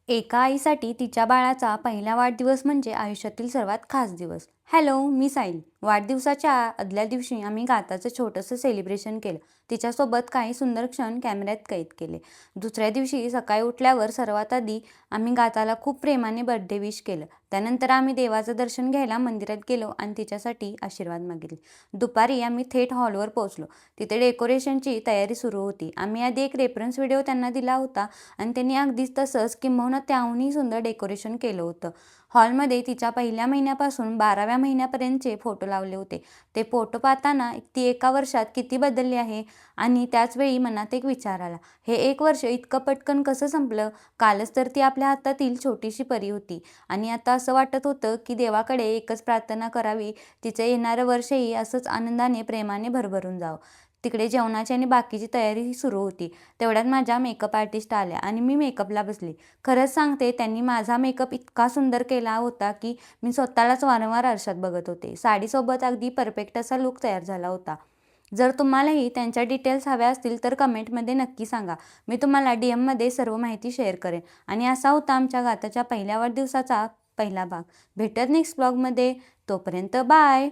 एका आईसाठी तिच्या बाळाचा पहिला वाढदिवस म्हणजे आयुष्यातील सर्वात खास दिवस. हॅलो, मी सायली. वाढदिवसाच्या आदल्या दिवशी आम्ही गाताचं छोटंसं सेलिब्रेशन केलं. तिच्यासोबत काही सुंदर क्षण कॅमेऱ्यात कैद केले. दुसऱ्या दिवशी सकाळी उठल्यावर सर्वात आधी आम्ही गाताला खूप प्रेमाने बर्थडे विश केलं. त्यानंतर आम्ही देवाचं दर्शन घ्यायला मंदिरात गेलो आणि तिच्यासाठी आशीर्वाद मागितले. दुपारी आम्ही थेट हॉलवर पोहोचलो. तिथे डेकोरेशनची तयारी सुरू होती. आम्ही आधी एक रेफरन्स व्हिडिओ त्यांना दिला होता आणि त्यांनी अगदीच तसंच किंबहुना त्याहूनही सुंदर डेकोरेशन केलं होतं. हॉलमध्ये तिच्या पहिल्या महिन्यापासून 12व्या महिन्यापर्यंतचे फोटो लावले होते. ते फोटो पाहताना ती एका वर्षात किती बदलली आहे आणि त्याचवेळी मनात एक विचार आला, हे एक वर्ष इतकं पटकन कसं संपलं? कालच तर ती आपल्या हातातील छोटीशी परी होती आणि आता असं वाटत होतं की देवाकडे एकच प्रार्थना करावी, तिचं येणारं वर्षही असंच आनंदाने, प्रेमाने भरभरून जावं. तिकडे जेवणाची आणि बाकीची तयारी सुरू होती. तेवढ्यात माझ्या मेकअप आर्टिस्ट आल्या आणि मी मेकअपला बसली. खरंच सांगते, त्यांनी माझा मेकअप इतका सुंदर केला होता की मी स्वतःलाच वारंवार आरशात बघत होते. साडीसोबत अगदी परफेक्ट असा लूक तयार झाला होता. जर तुम्हालाही त्यांच्या डिटेल्स हव्या असतील तर कमेंटमध्ये नक्की सांगा. मी तुम्हाला डीएममध्ये सर्व माहिती शेअर करेन. आणि असा होता आमच्या गाताच्या पहिल्या वाढदिवसाचा पहिला भाग. भेटत नेक्स्ट ब्लॉगमध्ये. तोपर्यंत बाय.